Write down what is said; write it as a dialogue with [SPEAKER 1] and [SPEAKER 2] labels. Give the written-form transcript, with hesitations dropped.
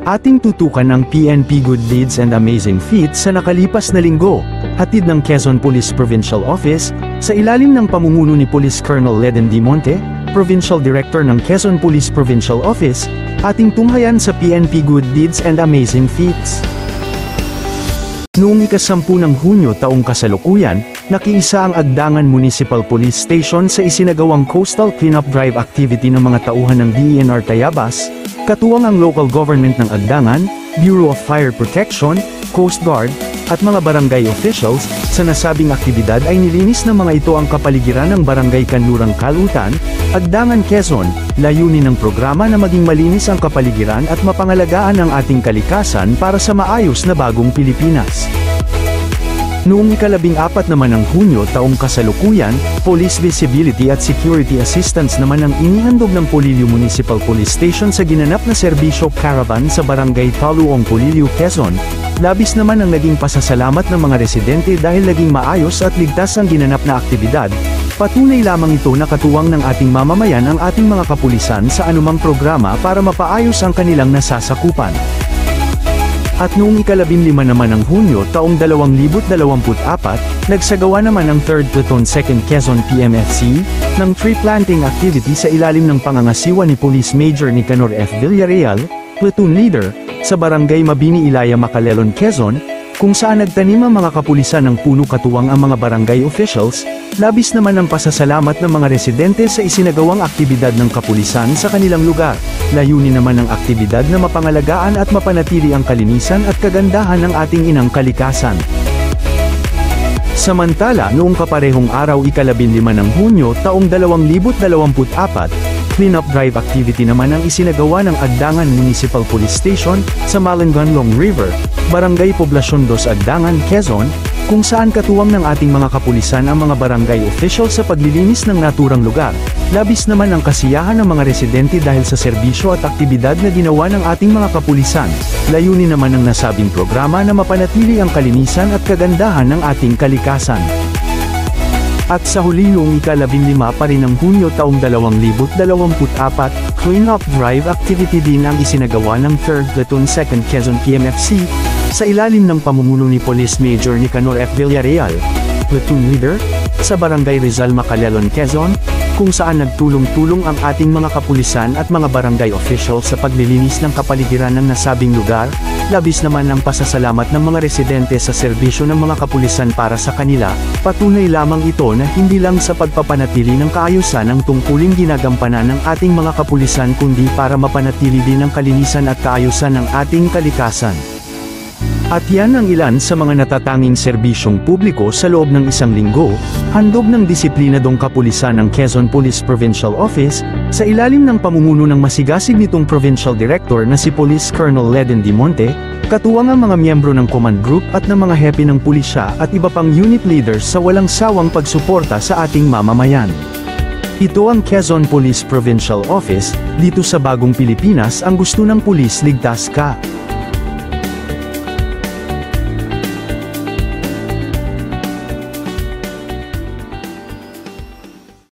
[SPEAKER 1] Ating tutukan ang PNP Good Deeds and Amazing Feats sa nakalipas na linggo, hatid ng Quezon Police Provincial Office, sa ilalim ng pamumuno ni Police Colonel Leden D. Monte, Provincial Director ng Quezon Police Provincial Office, ating tunghayan sa PNP Good Deeds and Amazing Feats. Noong ika-10 ng Hunyo taong kasalukuyan, nakiisa ang Agdangan Municipal Police Station sa isinagawang Coastal Cleanup Drive activity ng mga tauhan ng DENR Tayabas, katuwang ang local government ng Agdangan, Bureau of Fire Protection, Coast Guard, at mga barangay officials. Sa nasabing aktibidad ay nilinis ng mga ito ang kapaligiran ng Barangay Kanlurang Kalutan, Agdangan, Quezon. Layunin ng programa na maging malinis ang kapaligiran at mapangalagaan ang ating kalikasan para sa maayos na bagong Pilipinas. Noong ika-14 naman ng Hunyo taong kasalukuyan, Police Visibility at Security Assistance naman ang inihandog ng Polillo Municipal Police Station sa ginanap na serbisyo caravan sa Barangay Taluong, Polillo, Quezon. Labis naman ang naging pasasalamat ng mga residente dahil naging maayos at ligtas ang ginanap na aktibidad. Patunay lamang ito na katuwang ng ating mamamayan ang ating mga kapulisan sa anumang programa para mapaayos ang kanilang nasasakupan. At noong ika-15 naman ng Hunyo taong 2024, nagsagawa naman ang 3rd Platoon 2nd Quezon PMFC ng tree planting activity sa ilalim ng pangangasiwa ni Police Major Nicanor F. Villarreal, Platoon Leader, sa Barangay Mabini, Ilaya, Macalelon, Quezon, kung saan nagtanim ang mga kapulisan ng puno katuwang ang mga barangay officials. Labis naman ang pasasalamat ng mga residente sa isinagawang aktibidad ng kapulisan sa kanilang lugar. Layunin naman ng aktibidad na mapangalagaan at mapanatili ang kalinisan at kagandahan ng ating inang kalikasan. Samantala, noong kaparehong araw ika-15 ng Hunyo taong 2024, cleanup drive activity naman ang isinagawa ng Agdangan Municipal Police Station sa Malanganlong River, Barangay Poblacion 2, Agdangan, Quezon, kung saan katuwang ng ating mga kapulisan ang mga barangay official sa paglilinis ng naturang lugar. Labis naman ang kasiyahan ng mga residente dahil sa serbisyo at aktibidad na ginawa ng ating mga kapulisan. Layunin naman ng nasabing programa na mapanatili ang kalinisan at kagandahan ng ating kalikasan. At sa huli noong ika-15 pa rin ng Hunyo taong 2024, clean-up drive activity din ang isinagawa ng 3rd Platoon 2nd Quezon PMFC, sa ilalim ng pamumuno ni Police Major Nicanor F. Villarreal, Platoon Leader, sa Barangay Rizal, Macalelon, Quezon, kung saan nagtulong-tulong ang ating mga kapulisan at mga barangay officials sa paglilinis ng kapaligiran ng nasabing lugar. Labis naman ang pasasalamat ng mga residente sa serbisyo ng mga kapulisan para sa kanila. Patunay lamang ito na hindi lang sa pagpapanatili ng kaayusan ng tungkuling ginagampanan ng ating mga kapulisan kundi para mapanatili din ang kalinisan at kaayusan ng ating kalikasan. At yan ang ilan sa mga natatanging serbisyong publiko sa loob ng isang linggo, handog ng disiplinadong kapulisan ng Quezon Police Provincial Office, sa ilalim ng pamumuno ng masigasig nitong Provincial Director na si Police Colonel Leden D. Monte, katuwang ang mga miyembro ng Command Group at ng mga hepe ng pulisya at iba pang unit leaders sa walang sawang pagsuporta sa ating mamamayan. Ito ang Quezon Police Provincial Office, dito sa bagong Pilipinas ang gusto ng pulis ligtas ka.